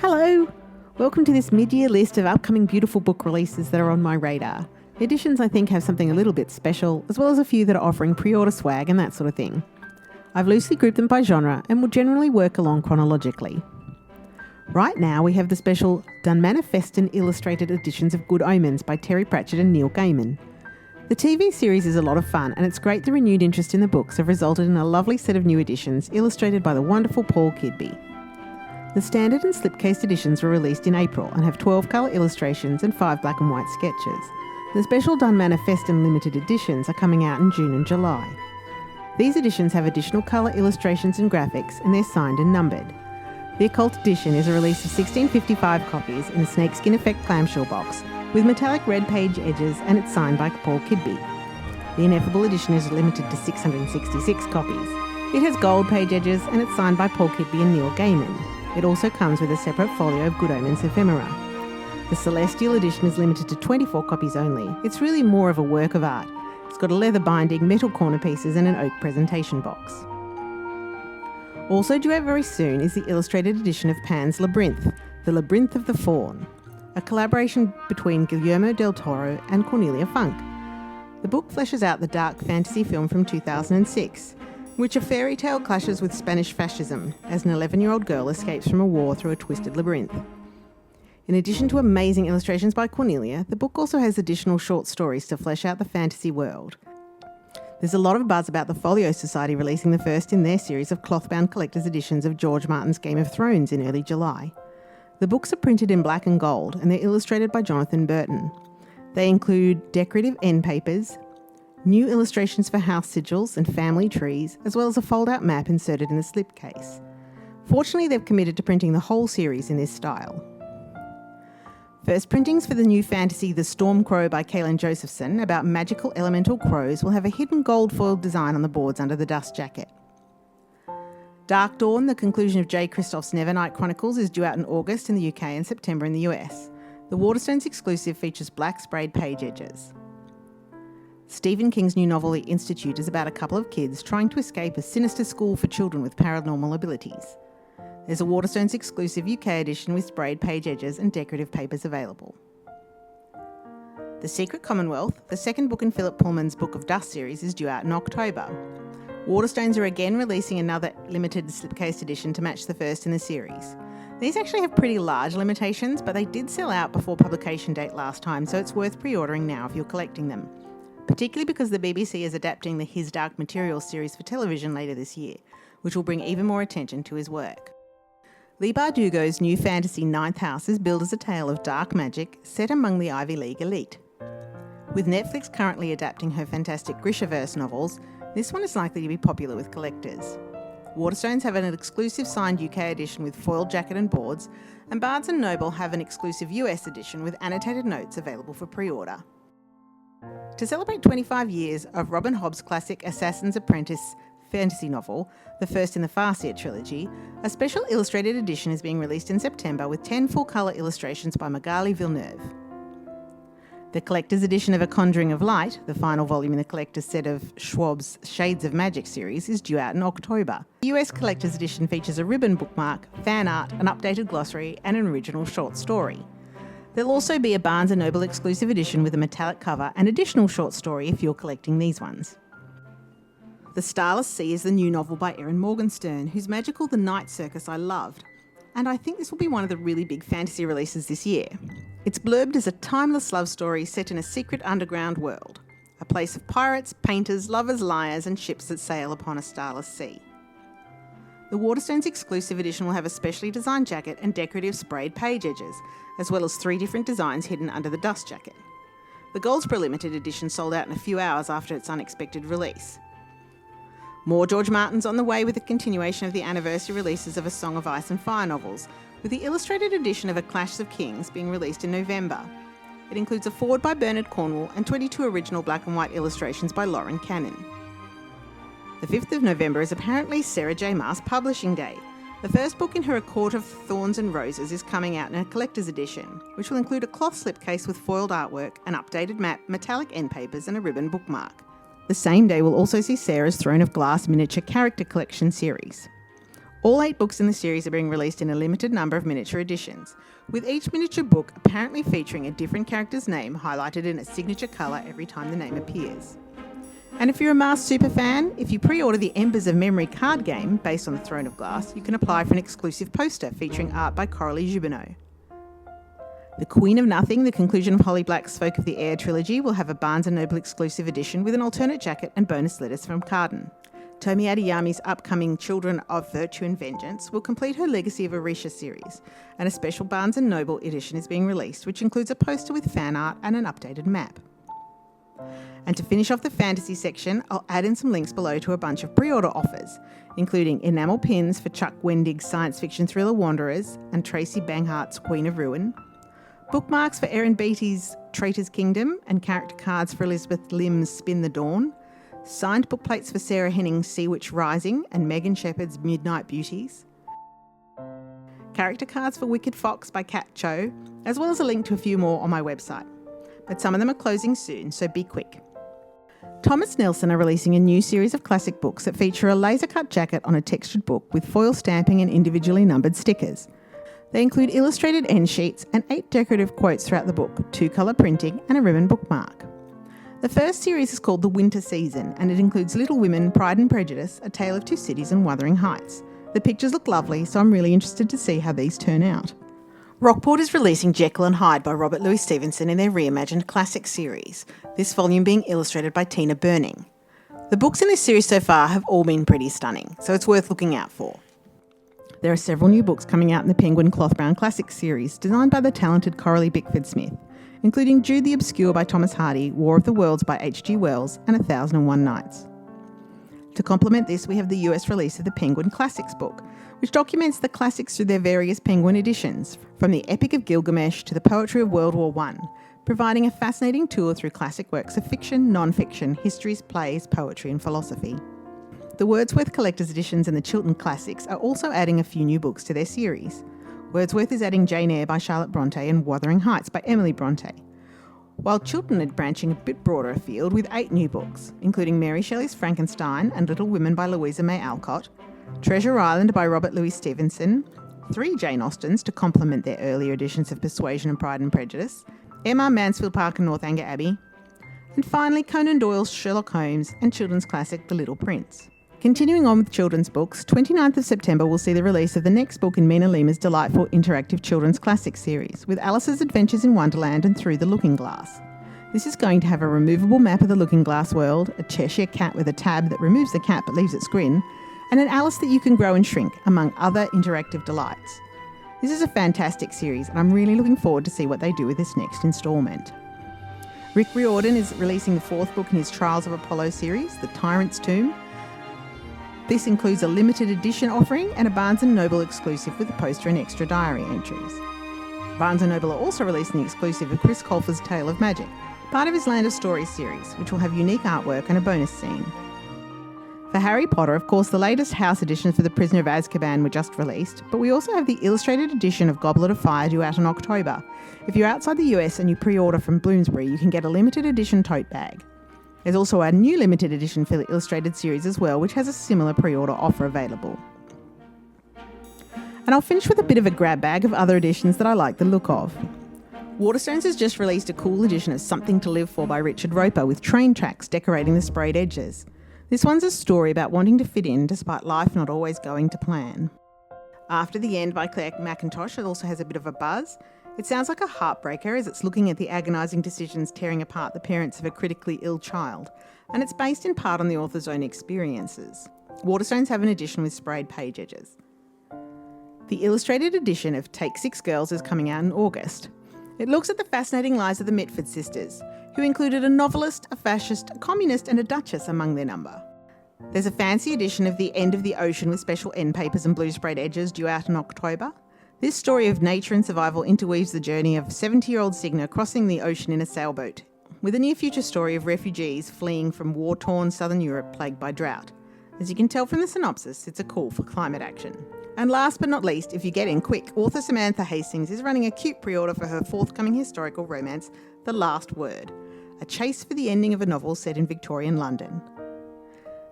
Hello! Welcome to this mid-year list of upcoming beautiful book releases that are on my radar. The editions I think have something a little bit special, as well as a few that are offering pre-order swag and that sort of thing. I've loosely grouped them by genre and will generally work along chronologically. Right now we have the special Dunmanifestin illustrated editions of Good Omens by Terry Pratchett and Neil Gaiman. The TV series is a lot of fun, and it's great the renewed interest in the books have resulted in a lovely set of new editions illustrated by the wonderful Paul Kidby. The standard and slipcased editions were released in April and have 12 colour illustrations and 5 black and white sketches. The special Dunmanifestin limited editions are coming out in June and July. These editions have additional colour illustrations and graphics, and they're signed and numbered. The Occult edition is a release of 1655 copies in a snakeskin effect clamshell box with metallic red page edges, and it's signed by Paul Kidby. The Ineffable edition is limited to 666 copies. It has gold page edges and it's signed by Paul Kidby and Neil Gaiman. It also comes with a separate folio of Good Omens ephemera. The Celestial edition is limited to 24 copies only. It's really more of a work of art. It's got a leather binding, metal corner pieces and an oak presentation box. Also due out very soon is the illustrated edition of Pan's Labyrinth, The Labyrinth of the Faun, a collaboration between Guillermo del Toro and Cornelia Funke. The book fleshes out the dark fantasy film from 2006, which a fairy tale clashes with Spanish fascism as an 11-year-old girl escapes from a war through a twisted labyrinth. In addition to amazing illustrations by Cornelia, the book also has additional short stories to flesh out the fantasy world. There's a lot of buzz about the Folio Society releasing the first in their series of cloth-bound collector's editions of George Martin's Game of Thrones in early July. The books are printed in black and gold and they're illustrated by Jonathan Burton. They include decorative end papers, new illustrations for house sigils and family trees, as well as a fold-out map inserted in the slipcase. Fortunately, they've committed to printing the whole series in this style. First printings for the new fantasy The Storm Crow by Kalyn Josephson about magical elemental crows will have a hidden gold foiled design on the boards under the dust jacket. Darkdawn, the conclusion of J. Kristoff's Nevernight Chronicles, is due out in August in the UK and September in the US. The Waterstones exclusive features black sprayed page edges. Stephen King's new novel The Institute is about a couple of kids trying to escape a sinister school for children with paranormal abilities. There's a Waterstones exclusive UK edition with sprayed page edges and decorative papers available. The Secret Commonwealth, the second book in Philip Pullman's Book of Dust series, is due out in October. Waterstones are again releasing another limited slipcase edition to match the first in the series. These actually have pretty large limitations, but they did sell out before publication date last time, so it's worth pre-ordering now if you're collecting them. Particularly because the BBC is adapting the His Dark Materials series for television later this year, which will bring even more attention to his work. Leigh Bardugo's new fantasy Ninth House is billed as a tale of dark magic set among the Ivy League elite. With Netflix currently adapting her fantastic Grishaverse novels, this one is likely to be popular with collectors. Waterstones have an exclusive signed UK edition with foiled jacket and boards, and Barnes & Noble have an exclusive US edition with annotated notes available for pre-order. To celebrate 25 years of Robin Hobb's classic Assassin's Apprentice fantasy novel, the first in the Farseer trilogy, a special illustrated edition is being released in September with 10 full-colour illustrations by Magali Villeneuve. The collector's edition of A Conjuring of Light, the final volume in the collector's set of Schwab's Shades of Magic series, is due out in October. The US collector's edition features a ribbon bookmark, fan art, an updated glossary, and an original short story. There'll also be a Barnes & Noble exclusive edition with a metallic cover and additional short story if you're collecting these ones. The Starless Sea is the new novel by Erin Morgenstern, whose magical The Night Circus I loved, and I think this will be one of the really big fantasy releases this year. It's blurbed as a timeless love story set in a secret underground world, a place of pirates, painters, lovers, liars, and ships that sail upon a starless sea. The Waterstones exclusive edition will have a specially designed jacket and decorative sprayed page edges, as well as 3 different designs hidden under the dust jacket. The Goldsboro Limited edition sold out in a few hours after its unexpected release. More George Martin's on the way with the continuation of the anniversary releases of A Song of Ice and Fire novels, with the illustrated edition of A Clash of Kings being released in November. It includes a foreword by Bernard Cornwell and 22 original black and white illustrations by Lauren Cannon. The 5th of November is apparently Sarah J. Maas Publishing Day. The first book in her A Court of Thorns and Roses is coming out in a collector's edition, which will include a cloth slipcase with foiled artwork, an updated map, metallic end papers, and a ribbon bookmark. The same day will also see Sarah's Throne of Glass miniature character collection series. All 8 books in the series are being released in a limited number of miniature editions, with each miniature book apparently featuring a different character's name highlighted in a signature colour every time the name appears. And if you're a Maas superfan, if you pre-order the Embers of Memory card game based on the Throne of Glass, you can apply for an exclusive poster featuring art by Coralie Jubineau. The Queen of Nothing, the conclusion of Holly Black's Folk of the Air trilogy, will have a Barnes & Noble exclusive edition with an alternate jacket and bonus letters from Carden. Tomi Adeyemi's upcoming Children of Virtue and Vengeance will complete her Legacy of Orisha series, and a special Barnes & Noble edition is being released, which includes a poster with fan art and an updated map. And to finish off the fantasy section, I'll add in some links below to a bunch of pre-order offers, including enamel pins for Chuck Wendig's science fiction thriller Wanderers and Tracy Banghart's Queen of Ruin, bookmarks for Erin Beatty's Traitor's Kingdom and character cards for Elizabeth Lim's Spin the Dawn, signed bookplates for Sarah Henning's Sea Witch Rising and Megan Shepherd's Midnight Beauties, character cards for Wicked Fox by Kat Cho, as well as a link to a few more on my website. But some of them are closing soon, so be quick. Thomas Nelson are releasing a new series of classic books that feature a laser-cut jacket on a textured book with foil stamping and individually numbered stickers. They include illustrated end sheets and 8 decorative quotes throughout the book, 2 colour printing and a ribbon bookmark. The first series is called The Winter Season, and it includes Little Women, Pride and Prejudice, A Tale of Two Cities and Wuthering Heights. The pictures look lovely, so I'm really interested to see how these turn out. Rockport is releasing Jekyll and Hyde by Robert Louis Stevenson in their reimagined classic series, this volume being illustrated by Tina Burning. The books in this series so far have all been pretty stunning, so it's worth looking out for. There are several new books coming out in the Penguin Clothbound Classics series, designed by the talented Coralie Bickford-Smith, including Jude the Obscure by Thomas Hardy, War of the Worlds by H.G. Wells, and 1001 Nights. To complement this, we have the US release of the Penguin Classics book, which documents the classics through their various Penguin editions, from the Epic of Gilgamesh to the poetry of World War I, providing a fascinating tour through classic works of fiction, non-fiction, histories, plays, poetry and philosophy. The Wordsworth Collector's Editions and the Chiltern Classics are also adding a few new books to their series. Wordsworth is adding Jane Eyre by Charlotte Bronte and Wuthering Heights by Emily Bronte, while Chiltern are branching a bit broader afield with 8 new books, including Mary Shelley's Frankenstein and Little Women by Louisa May Alcott, Treasure Island by Robert Louis Stevenson, 3 Jane Austens to complement their earlier editions of Persuasion and Pride and Prejudice, M.R. Mansfield Park and Northanger Abbey, and finally Conan Doyle's Sherlock Holmes and children's classic The Little Prince. Continuing on with children's books, 29th of September will see the release of the next book in Mina Lima's delightful interactive children's classic series, with Alice's Adventures in Wonderland and Through the Looking Glass. This is going to have a removable map of the Looking Glass world, a Cheshire cat with a tab that removes the cat but leaves its grin, and an Alice that you can grow and shrink, among other interactive delights. This is a fantastic series, and I'm really looking forward to see what they do with this next instalment. Rick Riordan is releasing the 4th book in his Trials of Apollo series, The Tyrant's Tomb. This includes a limited edition offering and a Barnes & Noble exclusive with a poster and extra diary entries. Barnes & Noble are also releasing the exclusive of Chris Colfer's Tale of Magic, part of his Land of Stories series, which will have unique artwork and a bonus scene. For Harry Potter, of course, the latest house editions for The Prisoner of Azkaban were just released, but we also have the illustrated edition of Goblet of Fire due out in October. If you're outside the US and you pre-order from Bloomsbury, you can get a limited edition tote bag. There's also a new limited edition for the illustrated series as well, which has a similar pre-order offer available. And I'll finish with a bit of a grab bag of other editions that I like the look of. Waterstones has just released a cool edition of Something to Live For by Richard Roper with train tracks decorating the sprayed edges. This one's a story about wanting to fit in despite life not always going to plan. After the End by Claire McIntosh also has a bit of a buzz. It sounds like a heartbreaker as it's looking at the agonising decisions tearing apart the parents of a critically ill child, and it's based in part on the author's own experiences. Waterstones have an edition with sprayed page edges. The illustrated edition of Take 6 Girls is coming out in August. It looks at the fascinating lives of the Mitford sisters, who included a novelist, a fascist, a communist and a duchess among their number. There's a fancy edition of The End of the Ocean with special end papers and blue sprayed edges due out in October. This story of nature and survival interweaves the journey of 70-year-old Signa crossing the ocean in a sailboat, with a near-future story of refugees fleeing from war-torn southern Europe plagued by drought. As you can tell from the synopsis, it's a call for climate action. And last but not least, if you get in quick, author Samantha Hastings is running a cute pre-order for her forthcoming historical romance, The Last Word, a chase for the ending of a novel set in Victorian London.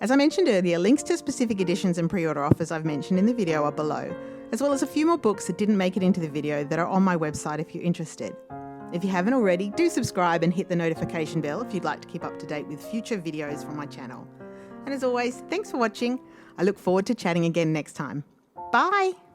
As I mentioned earlier, links to specific editions and pre-order offers I've mentioned in the video are below, as well as a few more books that didn't make it into the video that are on my website if you're interested. If you haven't already, do subscribe and hit the notification bell if you'd like to keep up to date with future videos from my channel. And as always, thanks for watching. I look forward to chatting again next time. Bye!